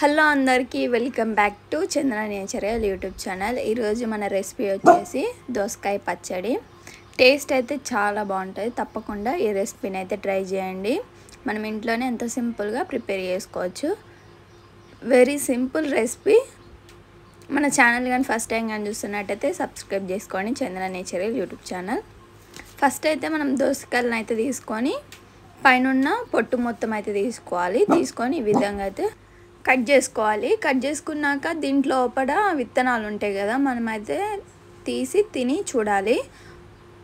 Hello అందరికీ welcome back to Chandra natural YouTube channel. ఈరోజు మన రెసిపీ వచ్చేసి దోసకాయ పచ్చడి. టేస్ట్ అయితే చాలా బాగుంటుంది. తప్పకుండా ఈ రెసిపీని అయితే ట్రై చేయండి. మనం ఇంట్లోనే ఎంతో సింపుల్గా ప్రిపేర్ చేసుకోవచ్చు. Very simple recipe. మన ఛానల్ కానీ ఫస్ట్ టైం కానీ చూస్తున్నట్టయితే సబ్స్క్రైబ్ చేసుకోండి, చంద్ర నేచరల్ యూట్యూబ్ ఛానల్. ఫస్ట్ అయితే మనం దోసకాయలను అయితే తీసుకొని పైన పొట్టు మొత్తం అయితే తీసుకొని ఈ విధంగా అయితే కట్ చేసుకోవాలి. కట్ చేసుకున్నాక దీంట్లో లోపల విత్తనాలు ఉంటాయి కదా, మనమైతే తీసి తిని చూడాలి.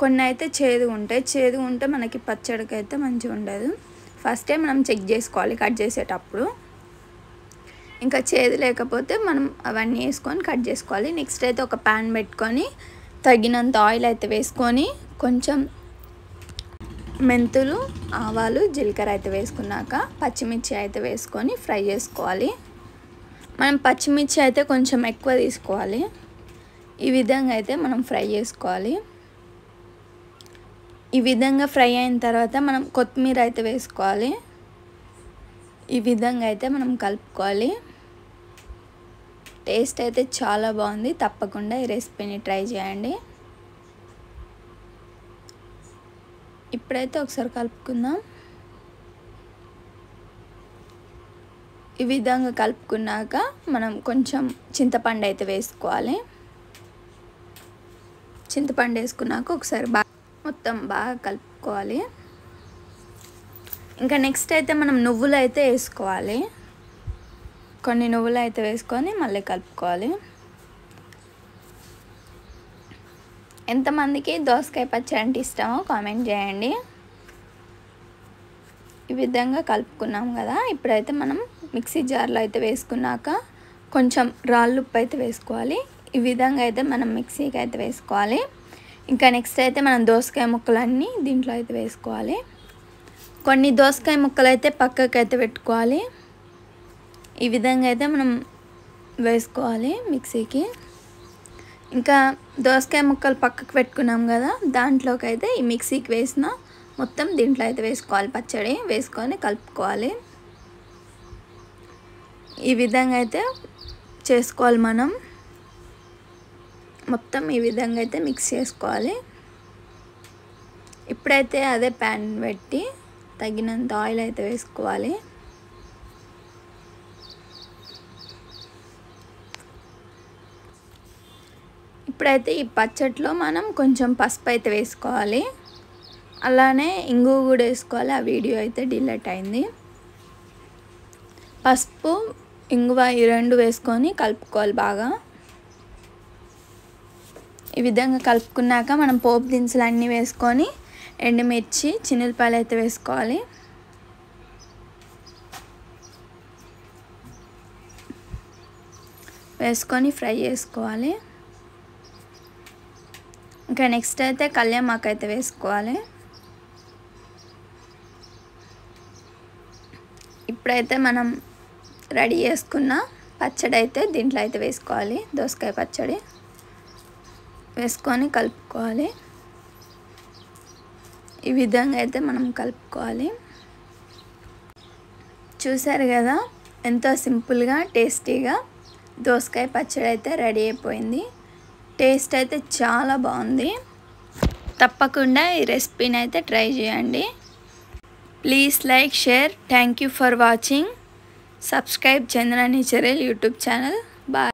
కొన్ని అయితే చేదు ఉంటే మనకి పచ్చడికి అయితే మంచిగా ఉండదు. ఫస్టే మనం చెక్ చేసుకోవాలి కట్ చేసేటప్పుడు. ఇంకా చేదు లేకపోతే మనం అవన్నీ వేసుకొని కట్ చేసుకోవాలి. నెక్స్ట్ అయితే ఒక ప్యాన్ పెట్టుకొని తగినంత ఆయిల్ అయితే వేసుకొని కొంచెం మెంతులు, ఆవాలు, జీలకర్ర అయితే వేసుకున్నాక పచ్చిమిర్చి అయితే వేసుకొని ఫ్రై చేసుకోవాలి. మనం పచ్చిమిర్చి అయితే కొంచెం ఎక్కువ తీసుకోవాలి. ఈ విధంగా అయితే మనం ఫ్రై చేసుకోవాలి. ఈ విధంగా ఫ్రై అయిన తర్వాత మనం కొత్తిమీర అయితే వేసుకోవాలి. ఈ విధంగా అయితే మనం కలుపుకోవాలి. టేస్ట్ అయితే చాలా బాగుంది. తప్పకుండా ఈ రెసిపీని ట్రై చేయండి. ఇప్పుడైతే ఒకసారి కలుపుకుందాం. ఈ విధంగా కలుపుకున్నాక మనం కొంచెం చింతపండు అయితే వేసుకోవాలి. చింతపండు వేసుకున్నాక ఒకసారి మొత్తం బాగా కలుపుకోవాలి. ఇంకా నెక్స్ట్ అయితే మనం నువ్వులు అయితే వేసుకోవాలి. కొన్ని నువ్వులు అయితే వేసుకొని మళ్ళీ కలుపుకోవాలి. ఎంతమందికి దోసకాయ పచ్చడి అంటే ఇష్టమో కామెంట్ చేయండి. ఈ విధంగా కలుపుకున్నాం కదా. ఇప్పుడైతే మనం మిక్సీ జార్లో అయితే వేసుకున్నాక కొంచెం రాళ్ళుప్పు అయితే వేసుకోవాలి. ఈ విధంగా అయితే మనం మిక్సీకి అయితే వేసుకోవాలి. ఇంకా నెక్స్ట్ అయితే మనం దోసకాయ ముక్కలన్నీ దీంట్లో అయితే వేసుకోవాలి. కొన్ని దోసకాయ ముక్కలు అయితే పక్కకి అయితే పెట్టుకోవాలి. ఈ విధంగా అయితే మనం వేసుకోవాలి మిక్సీకి. ఇంకా దోసకాయ ముక్కలు పక్కకు పెట్టుకున్నాం కదా, దాంట్లోకి అయితే ఈ మిక్సీకి వేసిన మొత్తం దీంట్లో అయితే వేసుకోవాలి. పచ్చడి వేసుకొని కలుపుకోవాలి. ఈ విధంగా అయితే చేసుకోవాలి. మనం మొత్తం ఈ విధంగా అయితే మిక్స్ చేసుకోవాలి. ఇప్పుడైతే అదే ప్యాన్ పెట్టి తగినంత ఆయిల్ అయితే వేసుకోవాలి. ఇప్పుడైతే ఈ పచ్చడిలో మనం కొంచెం పసుపు అయితే వేసుకోవాలి. అలానే ఇంగువ కూడా వేసుకోవాలి. ఆ వీడియో అయితే డిలీట్ అయింది. పసుపు, ఇంగువ ఈ రెండు వేసుకొని కలుపుకోవాలి బాగా. ఈ విధంగా కలుపుకున్నాక మనం పోపు దినుసులు అన్నీ వేసుకొని ఎండుమిర్చి, చిన్నులపాయలు అయితే వేసుకోవాలి. వేసుకొని ఫ్రై చేసుకోవాలి. ఇంకా నెక్స్ట్ అయితే కళ్యామాకు అయితే వేసుకోవాలి. ఇప్పుడైతే మనం రెడీ చేసుకున్న పచ్చడి అయితే దీంట్లో అయితే వేసుకోవాలి. దోసకాయ పచ్చడి వేసుకొని కలుపుకోవాలి. ఈ విధంగా అయితే మనం కలుపుకోవాలి. చూసారు కదా, ఎంతో సింపుల్గా టేస్టీగా దోసకాయ పచ్చడి అయితే రెడీ అయిపోయింది. టేస్ట్ అయితే చాలా బాగుంది. తప్పకుండా ఈ రెసిపీని అయితే ట్రై చేయండి. Please like, share. Thank you for watching. Subscribe Chandra natural YouTube channel. Bye.